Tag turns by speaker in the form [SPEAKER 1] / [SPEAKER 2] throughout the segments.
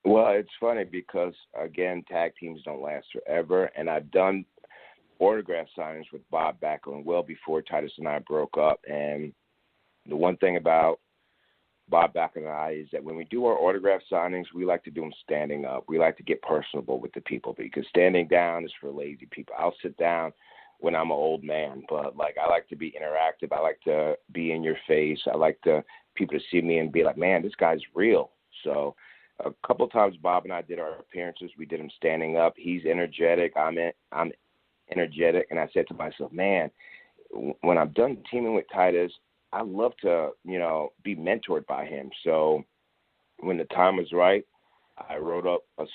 [SPEAKER 1] Well, it's funny because, again, tag teams don't last forever, and I've done autograph signings with Bob Backlund well before Titus and I broke up. And the one thing about Bob Backlund and I is that when we do our autograph signings, we like to do them standing up. We like to get personable with the people because standing down is for lazy people. I'll sit down when I'm an old man, but, like, I like to be interactive. I like to be in your face. I like people to see me and be like, man, this guy's real. So a couple of times Bob and I did our appearances. We did them standing up. He's energetic. I'm energetic. And I said to myself, man, when I'm done teaming with Titus, I'd love to, be mentored by him. So when the time was right, I wrote up a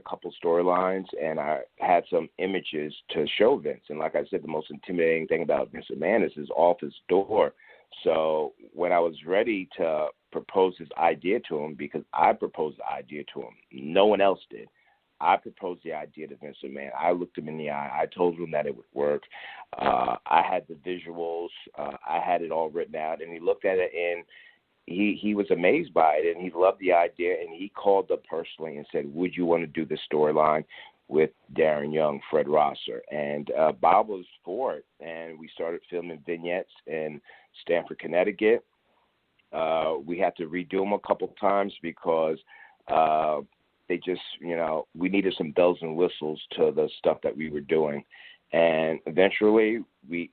[SPEAKER 1] couple storylines, and I had some images to show Vince. And like I said, the most intimidating thing about Vince McMahon is his office door. So when I was ready to propose this idea to him, because I proposed the idea to him, no one else did. I proposed the idea to Vince McMahon. I looked him in the eye. I told him that it would work. I had the visuals. I had it all written out, and he looked at it, and he was amazed by it, and he loved the idea, and he called up personally and said, would you want to do this storyline with Darren Young, Fred Rosser? And Bob was for it, and we started filming vignettes in Stamford, Connecticut. We had to redo them a couple times because they just, we needed some bells and whistles to the stuff that we were doing. And eventually we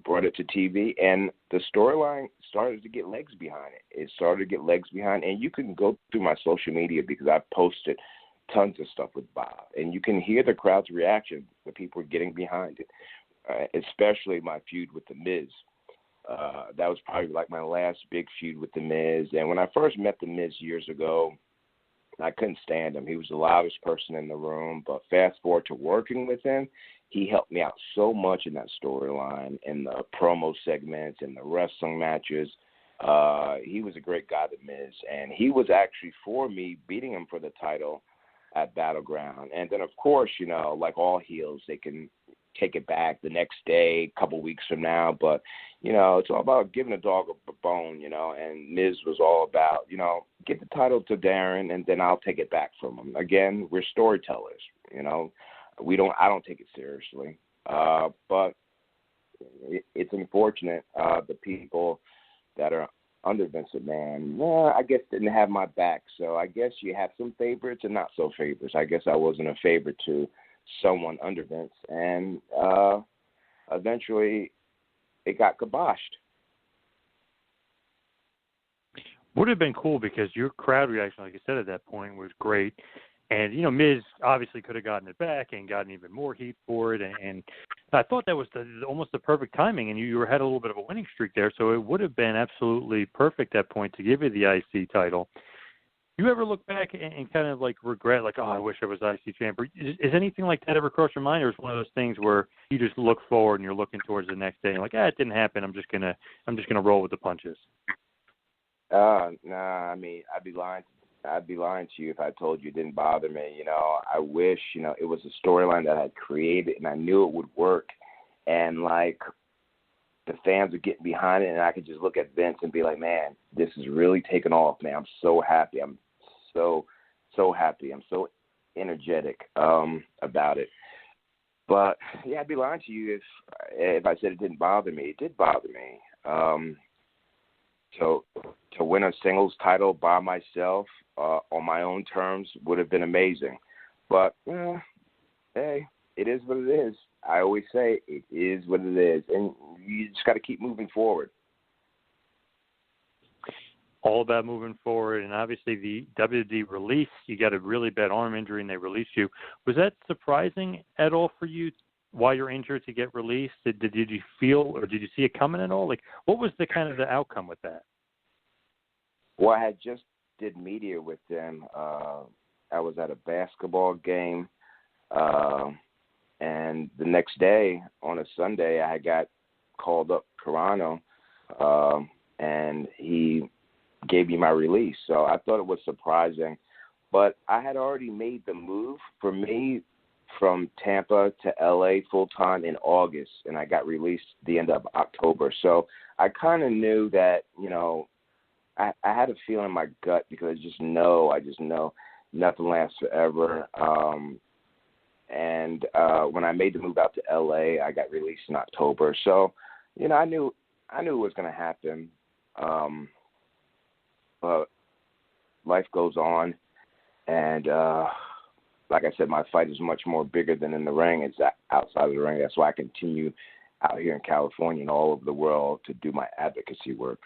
[SPEAKER 1] brought it to TV, and the storyline started to get legs behind it. It started to get legs behind, and you can go through my social media because I've posted tons of stuff with Bob, and you can hear the crowd's reaction. The people are getting behind it, especially my feud with The Miz. That was probably like my last big feud with The Miz. And when I first met The Miz years ago, I couldn't stand him. He was the loudest person in the room. But fast forward to working with him, he helped me out so much in that storyline, in the promo segments, in the wrestling matches. He was a great guy, The Miz. And he was actually for me beating him for the title at Battleground. And then, of course, like all heels, they can take it back the next day, a couple weeks from now. But, it's all about giving a dog a bone, and Miz was all about, get the title to Darren and then I'll take it back from him. Again, we're storytellers, I don't take it seriously. But it's unfortunate the people that are under Vince McMahon, I guess didn't have my back. So I guess you have some favorites and not so favorites. I guess I wasn't a favorite to someone under Vince, and eventually it got kiboshed.
[SPEAKER 2] Would have been cool because your crowd reaction, like you said at that point, was great. And, Miz obviously could have gotten it back and gotten even more heat for it. And I thought that was almost the perfect timing. And you had a little bit of a winning streak there. So it would have been absolutely perfect at that point to give you the IC title. You ever look back and kind of like regret, like, oh, I wish I was IC champ? Is anything like that ever crossed your mind, or is it one of those things where you just look forward and you're looking towards the next day and like, it didn't happen. I'm just gonna roll with the punches.
[SPEAKER 1] Nah. I mean, I'd be lying to you if I told you it didn't bother me. I wish it was a storyline that I had created and I knew it would work, and like the fans would get behind it, and I could just look at Vince and be like, man, this is really taking off, man. I'm so happy. I'm so happy. I'm so energetic about it. But yeah, I'd be lying to you if I said it didn't bother me. It did bother me. So to win a singles title by myself on my own terms would have been amazing. But hey, it is what it is. I always say it is what it is, and you just got to keep moving forward.
[SPEAKER 2] All about moving forward, and obviously the WWE release, you got a really bad arm injury and they released you. Was that surprising at all for you while you're injured to get released? Did you feel, or did you see it coming at all? Like, what was the kind of the outcome with that?
[SPEAKER 1] Well, I had just did media with them. I was at a basketball game, and the next day, on a Sunday, I got called up Toronto, and he gave me my release. So I thought it was surprising. But I had already made the move for me from Tampa to L.A. full-time in August, and I got released the end of October. So I kind of knew that, I had already made the move for me from Tampa to LA full-time in August, and I got released the end of October. So I kind of knew that, I had already made the move for me from Tampa to LA full-time in August, and I got released the end of October. So I had a feeling in my gut because I just know nothing lasts forever. And when I made the move out to LA, I got released in October. So, I knew it was going to happen. But life goes on, and like I said, my fight is much more bigger than in the ring. It's outside of the ring. That's why I continue out here in California and all over the world to do my advocacy work.